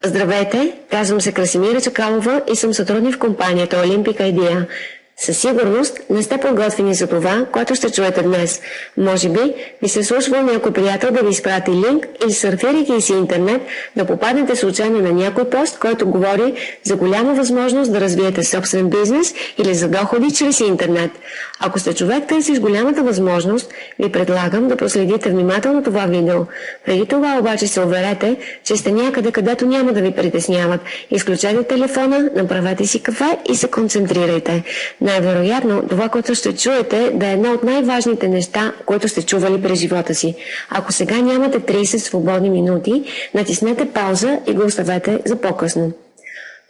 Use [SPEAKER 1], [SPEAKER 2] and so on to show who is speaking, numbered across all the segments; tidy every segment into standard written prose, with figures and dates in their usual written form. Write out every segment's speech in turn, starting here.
[SPEAKER 1] Здравейте, казвам се Красимира Чакалова и съм сътрудник в компанията Olympic Idea. Със сигурност не сте подготвени за това, което ще чуете днес. Може би ви се слушва някой приятел да ви изпрати линк или сърфирайки си интернет да попаднете случайно на някой пост, който говори за голяма възможност да развиете собствен бизнес или за доходи чрез интернет. Ако сте човек търсиш голямата възможност, ви предлагам да проследите внимателно това видео. Преди това обаче се уверете, че сте някъде, където няма да ви притесняват. Изключете телефона, направете си кафе и се концентрирайте. Най-вероятно, това, което ще чуете, да е едно от най-важните неща, които сте чували през живота си. Ако сега нямате 30 свободни минути, натиснете пауза и го оставете за по-късно.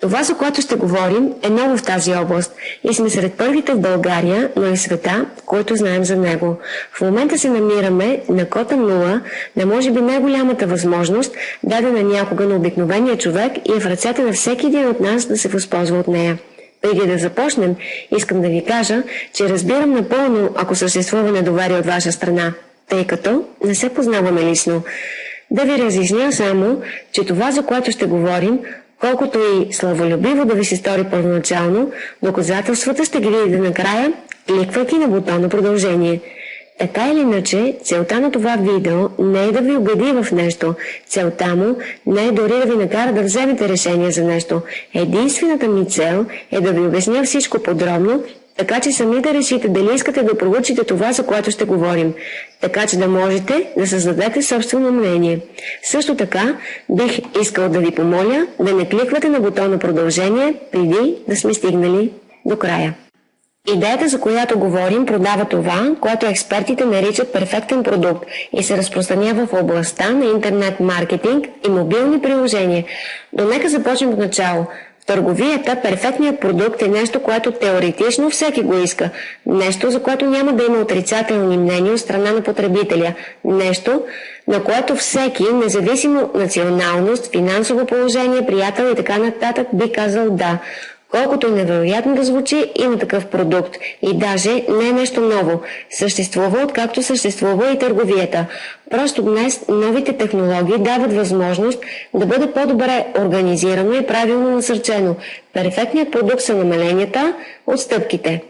[SPEAKER 1] Това, за което ще говорим, е ново в тази област и сме сред първите в България, но и света, които знаем за него. В момента се намираме на кота 0, на може би най-голямата възможност, дадена някога на обикновения човек и е в ръцете на всеки един от нас да се възползва от нея. Преди да започнем, искам да ви кажа, че разбирам напълно, ако съществува недоверие от ваша страна, тъй като не се познаваме лично. Да ви разясня само, че това, за което ще говорим, колкото и славолюбиво да ви се стори първоначално, доказателствата ще ги видите накрая, кликвайки на бутона продължение. Така или иначе, целта на това видео не е да ви убеди в нещо. Целта му не е дори да ви накара да вземете решение за нещо. Единствената ми цел е да ви обясня всичко подробно, така че сами да решите дали искате да проучите това, за което ще говорим, така че да можете да създадете собствено мнение. Също така, бих искал да ви помоля да не кликвате на бутона продължение преди да сме стигнали до края. Идеята, за която говорим, продава това, което експертите наричат перфектен продукт и се разпространява в областта на интернет маркетинг и мобилни приложения. Но нека започнем от начало. В търговията перфектният продукт е нещо, което теоретично всеки го иска. Нещо, за което няма да има отрицателни мнения от страна на потребителя. Нещо, на което всеки, независимо националност, финансово положение, приятел и така нататък, би казал да. Колкото и невероятно да звучи, има такъв продукт. И даже не е нещо ново. Съществува, откакто съществува и търговията. Просто днес новите технологии дават възможност да бъде по-добре организирано и правилно насърчено. Перфектният продукт са намаленията, отстъпките.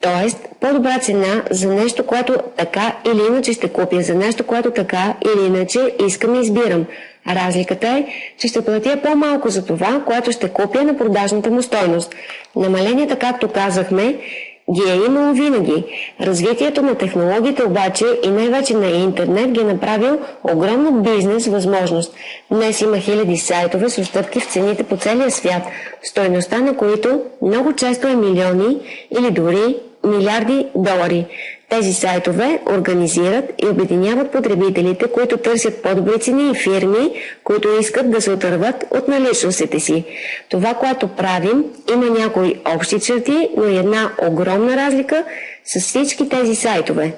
[SPEAKER 1] Тоест, по-добра цена за нещо, което така или иначе ще купя, за нещо, което така или иначе искам и избирам. Разликата е, че ще платя по-малко за това, което ще купя на продажната му стойност. Намаленията, както казахме, ги е имало винаги. Развитието на технологиите обаче и най-вече на интернет ги е направил огромна бизнес възможност. Днес има хиляди сайтове с отстъпки в цените по целия свят, стойността на които много често е милиони или дори милиарди долари. Тези сайтове организират и обединяват потребителите, които търсят по-добри цени и фирми, които искат да се отърват от наличностите си. Това, което правим, има някои общи черти, но и една огромна разлика с всички тези сайтове.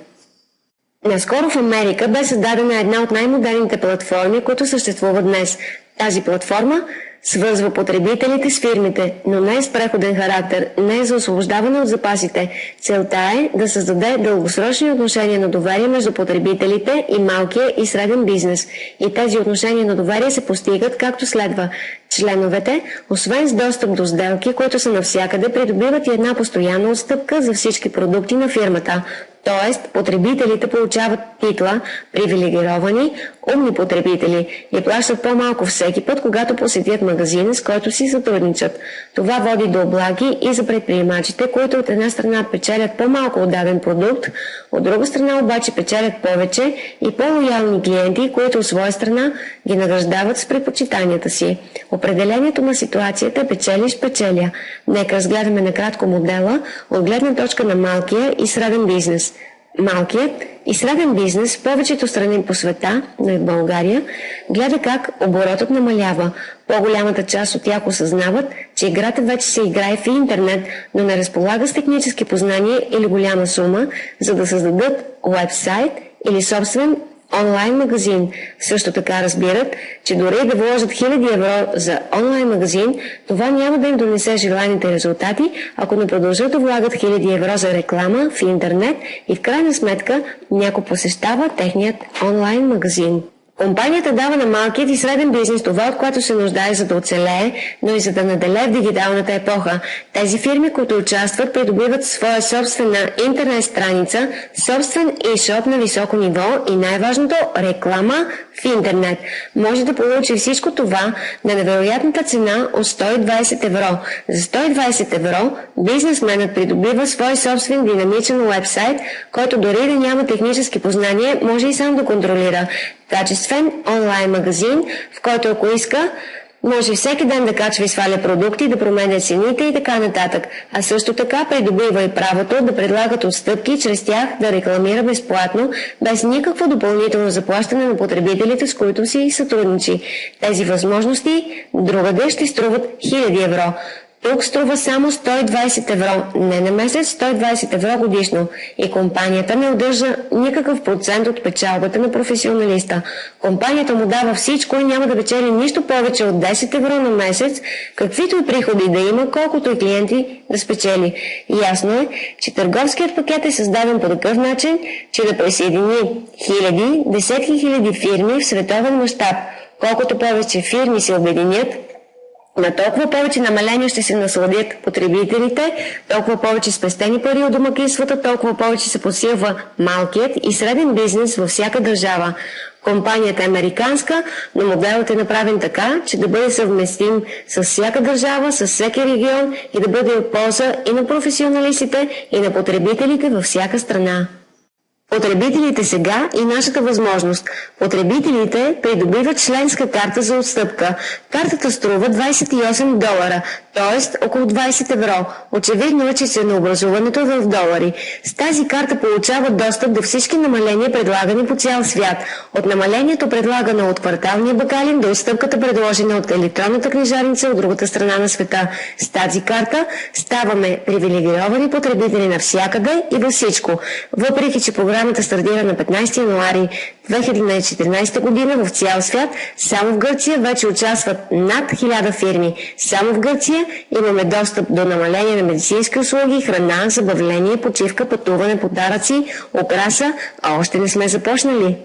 [SPEAKER 1] Наскоро в Америка бе създадена една от най-модерните платформи, които съществуват днес. Тази платформа свързва потребителите с фирмите, но не е с преходен характер, не е за освобождаване от запасите. Целта е да създаде дългосрочни отношения на доверие между потребителите и малкия и среден бизнес. И тези отношения на доверие се постигат както следва. Членовете, освен с достъп до сделки, които са навсякъде, придобиват и една постоянна отстъпка за всички продукти на фирмата. Тоест, потребителите получават титла привилегировани, умни потребители и плащат по-малко всеки път, когато посетят магазина, с който си сътрудничат. Това води до облаги и за предприемачите, които от една страна печелят по-малко от даден продукт, от друга страна обаче печелят повече и по-лоялни клиенти, които от своя страна ги награждават с предпочитанията си. Определението на ситуацията е печелиш-печеля. Нека разгледаме накратко модела от гледна точка на малкия и среден бизнес. Малкият и среден бизнес в повечето страни по света, но и в България, гледа как оборотът намалява. По-голямата част от тях осъзнават, че играта вече се играе в интернет, но не разполага с технически познания или голяма сума, за да създадат уебсайт или собствен онлайн магазин. Също така разбират, че дори да вложат 1000 евро за онлайн магазин, това няма да им донесе желаните резултати, ако не продължат да влагат 1000 евро за реклама в интернет и в крайна сметка някой посещава техният онлайн магазин. Компанията дава на малкият и среден бизнес това, от което се нуждае, за да оцелее, но и за да наделее в дигиталната епоха. Тези фирми, които участват, придобиват своя собствена интернет страница, собствен e-shop на високо ниво и най-важното – реклама в интернет. Може да получи всичко това на невероятната цена от 120 евро. За 120 евро бизнесменът придобива свой собствен динамичен уебсайт, който дори да няма технически познания, може и сам да контролира. Качествен онлайн магазин, в който ако иска, може всеки ден да качва и сваля продукти, да променя цените и така нататък. А също така придобива и правото да предлагат отстъпки, чрез тях да рекламира безплатно, без никакво допълнително заплащане на потребителите, с които си сътрудничи. Тези възможности другаде ще струват 1000 евро. Тук струва само 120 евро, не на месец, 120 евро годишно. И компанията не удържа никакъв процент от печалбата на професионалиста. Компанията му дава всичко и няма да печели нищо повече от 10 евро на месец, каквито и приходи да има, колкото и клиенти да спечели. Ясно е, че търговският пакет е създаден по такъв начин, че да присъедини хиляди, десетки хиляди фирми в световен мащаб. Колкото повече фирми се обединят, на толкова повече намаления ще се насладят потребителите, толкова повече спестени пари от домакинствата, толкова повече се подсилва малкият и среден бизнес във всяка държава. Компанията е американска, но моделът е направен така, че да бъде съвместим с всяка държава, с всеки регион и да бъде от полза и на професионалистите, и на потребителите във всяка страна. Потребителите сега и нашата възможност. Потребителите придобиват членска карта за отстъпка. Картата струва 28 долара, т.е. около 20 евро. Очевидно е, че ценообразуването е в долари. С тази карта получават достъп до всички намаления, предлагани по цял свят. От намалението, предлагано от кварталния бакалин, до отстъпката, предложена от електронната книжарница от другата страна на света. С тази карта ставаме привилегировани потребители навсякъде и във всичко. Въпреки че програмата стартира на 15 януари 2014 година в цял свят, само в Гърция вече участват над 1000 фирми. Само в Гърция имаме достъп до намаление на медицински услуги, храна, забавление, почивка, пътуване, подаръци, украса, а още не сме започнали.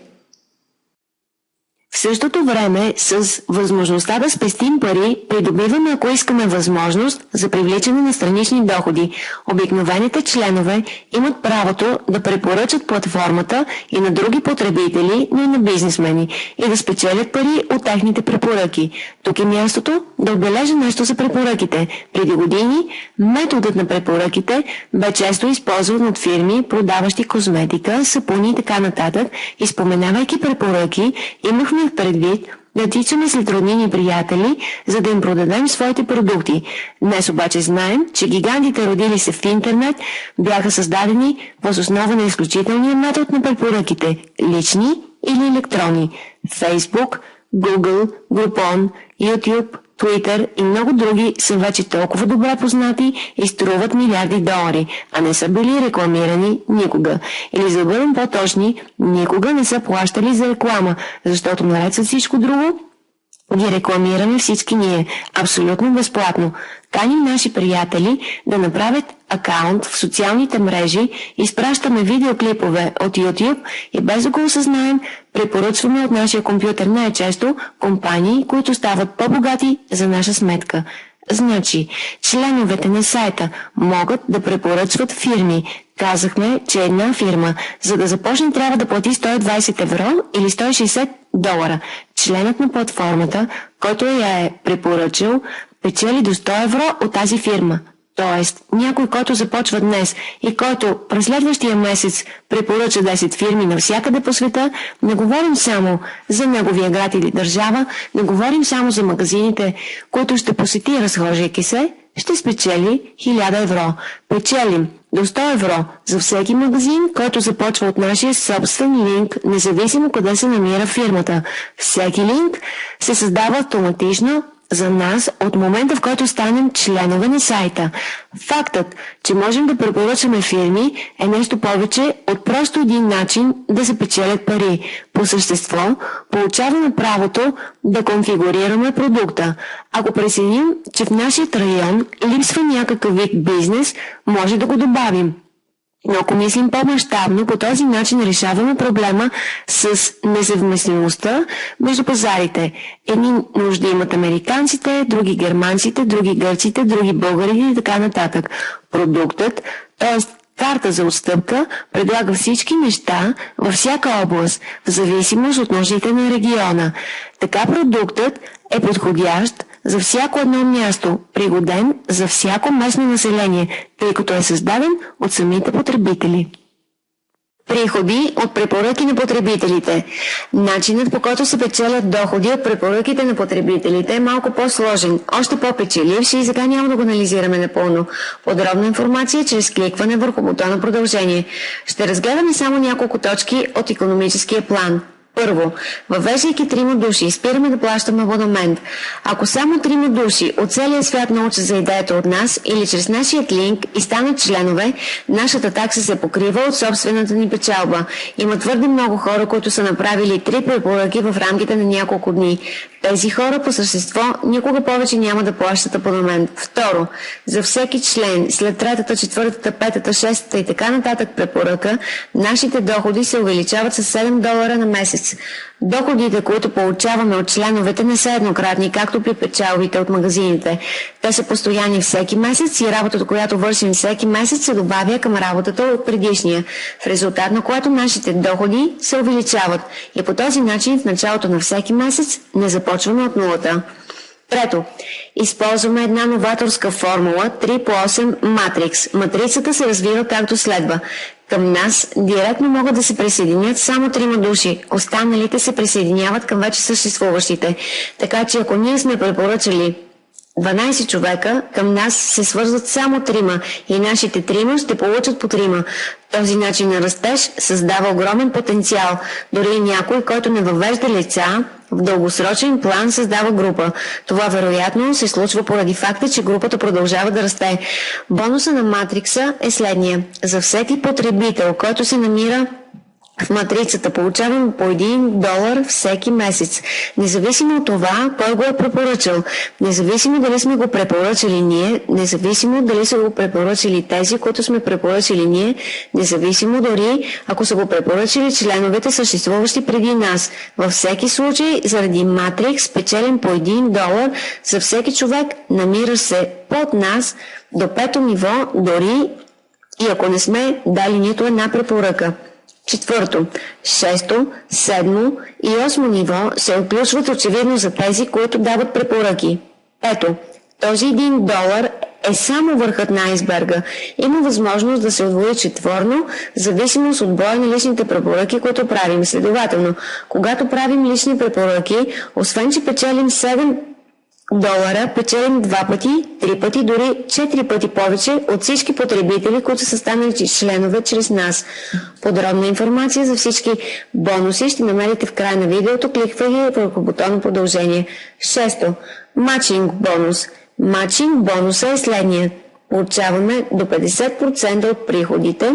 [SPEAKER 1] В същото време, с възможността да спестим пари, придобиваме, ако искаме, възможност за привличане на странични доходи. Обикновените членове имат правото да препоръчат платформата и на други потребители, но и на бизнесмени, и да спечелят пари от техните препоръки. Тук е мястото да отбележа нещо за препоръките. Преди години методът на препоръките бе често използван от фирми, продаващи козметика, сапуни и така нататък, и споменавайки препоръки, имахме предвид да тичаме след роднини приятели, за да им продадем своите продукти. Днес обаче знаем, че гигантите, родили се в интернет, бяха създадени въз основа на изключителния метод на препоръките – лични или електронни. Facebook, Google, Groupon, YouTube, Twitter и много други са вече толкова добре познати и струват милиарди долари, а не са били рекламирани никога. Или за да бъдем по-точни, никога не са плащали за реклама, защото наред с всичко друго ги рекламираме всички ние, абсолютно безплатно. Каним наши приятели да направят акаунт в социалните мрежи, изпращаме видеоклипове от YouTube и без да го осъзнаем, препоръчваме от нашия компютър най-често компании, които стават по-богати за наша сметка. Значи, членовете на сайта могат да препоръчват фирми. Казахме, че една фирма, за да започне, трябва да плати 120 евро или 160 долара. Членът на платформата, който я е препоръчал, печели до 100 евро от тази фирма. Тоест, някой, който започва днес и който през следващия месец препоръча 10 фирми навсякъде по света, не говорим само за неговия град или държава, не говорим само за магазините, които ще посети, разхождайки се, ще спечели 1000 евро. Печелим до 100 евро за всеки магазин, който започва от нашия собствен линк, независимо къде се намира фирмата. Всеки линк се създава автоматично за нас от момента, в който станем членове на сайта. Фактът, че можем да препоръчаме фирми, е нещо повече от просто един начин да се печелят пари. По същество, получаваме правото да конфигурираме продукта. Ако преценим, че в нашия район липсва някакъв вид бизнес, може да го добавим. Но ако мислим по-мащабно, по този начин решаваме проблема с несъвместимостта между пазарите. Едни нужди имат американците, други германците, други гърците, други българите и така нататък. Продуктът, т.е. карта за отстъпка, предлага всички неща във всяка област, в зависимост от нуждите на региона. Така продуктът е подходящ за всяко едно място, пригоден за всяко местно население, тъй като е създаден от самите потребители. Приходи от препоръки на потребителите. Начинът, по който се печелят доходи от препоръките на потребителите, е малко по-сложен, още по-печеливш и сега няма да го анализираме напълно. Подробна информация чрез кликване върху бутона продължение. Ще разгледаме само няколко точки от икономическия план. Първо, въвеждайки 3 души, спираме да плащаме абонамент. Ако само 3 души от целия свят научат за идеята от нас или чрез нашият линк и станат членове, нашата такса се покрива от собствената ни печалба. Има твърде много хора, които са направили 3 препоръки в рамките на няколко дни. Тези хора по същество никога повече няма да плащат абонамент. Второ, за всеки член, след 3-та, 4-та, 5-та, 6-та и така нататък препоръка, нашите доходи се увеличават с $7 на месец. Доходите, които получаваме от членовете, не са еднократни, както при печалбите от магазините. Те са постоянни всеки месец и работата, която вършим всеки месец, се добавя към работата от предишния, в резултат на което нашите доходи се увеличават. И по този начин в началото на всеки месец не започваме от нулата. Трето, използваме една новаторска формула 3x8 матрикс. Матрицата се развива както следва. Към нас директно могат да се присъединят само 3 души, останалите се присъединяват към вече съществуващите. Така че ако ние сме препоръчали 12 човека, към нас се свързват само 3 и нашите 3 ще получат по 3. Този начин на растеж създава огромен потенциал. Дори някой, който не въвежда лица, в дългосрочен план създава група. Това вероятно се случва поради факта, че групата продължава да расте. Бонуса на матрикса е следния. За всеки потребител, който се намира в матрицата, получаваме по $1 всеки месец. Независимо от това, кой го е препоръчал, независимо дали сме го препоръчали ние, независимо дали са го препоръчали тези, които сме препоръчали ние, независимо дори ако са го препоръчали членовете, съществуващи преди нас. Във всеки случай, заради матрикс, печелим по $1 за всеки човек, намира се под нас до 5-то ниво, дори и ако не сме дали нито една препоръка. Четвърто, 6-то, 7-то и 8-то ниво се отключват очевидно за тези, които дават препоръки. Ето, този $1 е само върхът на айсберга. Има възможност да се удвои четворно, в зависимост от броя на личните препоръки, които правим. Следователно, когато правим лични препоръки, освен че печелим $7, печелим 2 пъти, 3 пъти, дори 4 пъти повече от всички потребители, които са станали членове чрез нас. Подробна информация за всички бонуси ще намерите в края на видеото, кликвайки върху бутона продължение. 6. Матчинг бонус. Матчинг бонуса е следния. Получаваме до 50% от приходите,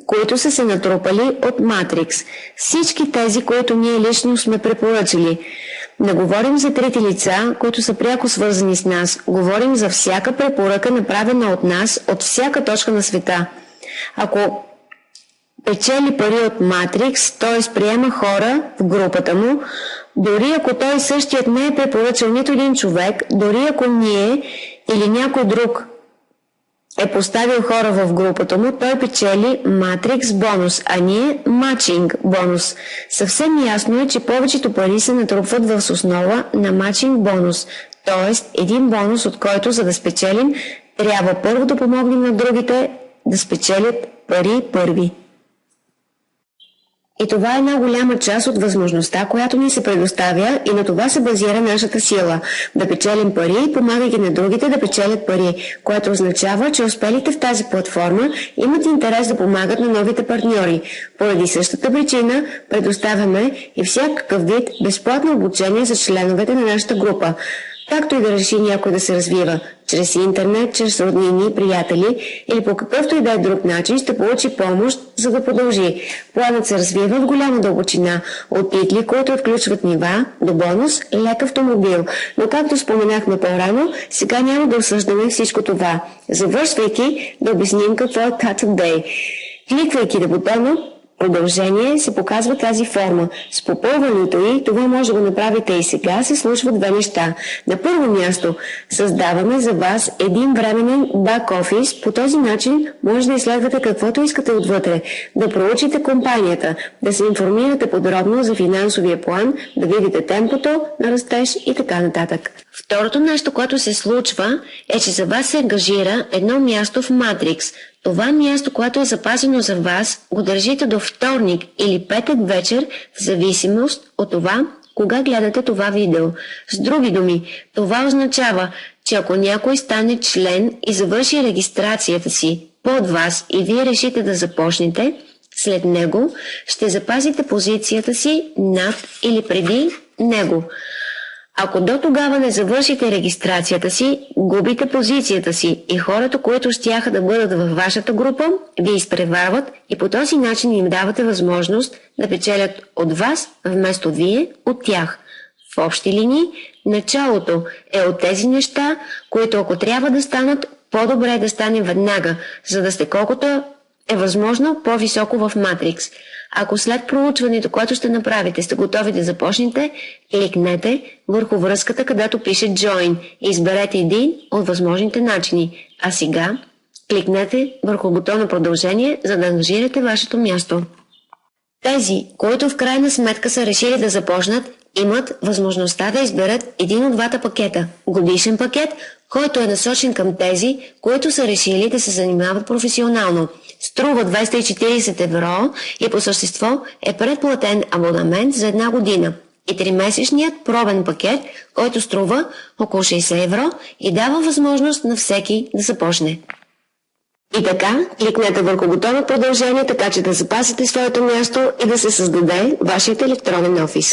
[SPEAKER 1] които са се натрупали от Матрикс. Всички тези, които ние лично сме препоръчали. Не говорим за трети лица, които са пряко свързани с нас. Говорим за всяка препоръка, направена от нас, от всяка точка на света. Ако печели пари от Матрикс, т.е. приема хора в групата му, дори ако той същият не е препоръчал нито един човек, дори ако ние или някой друг е поставил хора в групата му, той печели Матрикс бонус, а ние матчинг бонус. Съвсем ясно е, че повечето пари се натрупват в основа на матчинг бонус, т.е. един бонус, от който, за да спечелим, трябва първо да помогнем на другите да спечелят пари първи. И това е една голяма част от възможността, която ни се предоставя, и на това се базира нашата сила – да печелим пари, помагайки на другите да печелят пари, което означава, че успелите в тази платформа имат интерес да помагат на новите партньори. Поради същата причина предоставяме и всякакъв вид безплатно обучение за членовете на нашата група. Както и да реши някой да се развива чрез интернет, чрез роднини, приятели или по какъвто и да е друг начин, ще получи помощ, за да продължи. Планът се развива в голяма дълбочина, от титли, които включват нива, до бонус, лек автомобил. Но както споменахме по-рано, сега няма да осъждаме всичко това. Завършвайки, да обясним какво е Cut Day. Кликвайки на бутона продължение се показва тази форма. С попълването й, това може да го направите и сега, се случват две неща. На първо място, създаваме за вас един временен бак-офис. По този начин може да изследвате каквото искате отвътре, да проучите компанията, да се информирате подробно за финансовия план, да видите темпото на растеж и така нататък. Второто нещо, което се случва, е, че за вас се ангажира едно място в Matrix. Това място, което е запазено за вас, го държите до вторник или петък вечер, в зависимост от това, кога гледате това видео. С други думи, това означава, че ако някой стане член и завърши регистрацията си под вас и вие решите да започнете, след него ще запазите позицията си над или преди него. Ако до тогава не завършите регистрацията си, губите позицията си и хората, които щяха да бъдат във вашата група, ви изпреварват и по този начин им давате възможност да печелят от вас, вместо вие от тях. В общи линии, началото е от тези неща, които ако трябва да станат, по-добре е да стане веднага, за да сте колкото е възможно по-високо в Matrix. Ако след проучването, което ще направите, сте готови да започнете, кликнете върху връзката, където пише Join и изберете един от възможните начини. А сега кликнете върху бутона продължение, за да ангажирате вашето място. Тези, които в крайна сметка са решили да започнат, имат възможността да изберат един от двата пакета. Годишен пакет, който е насочен към тези, които са решили да се занимават професионално. Струва 240 евро и по същество е предплатен абонамент за една година. И 3-месечният пробен пакет, който струва около 60 евро и дава възможност на всеки да започне. И така, кликнете върху бутона продължение, така че да запасите своето място и да се създаде вашият електронен офис.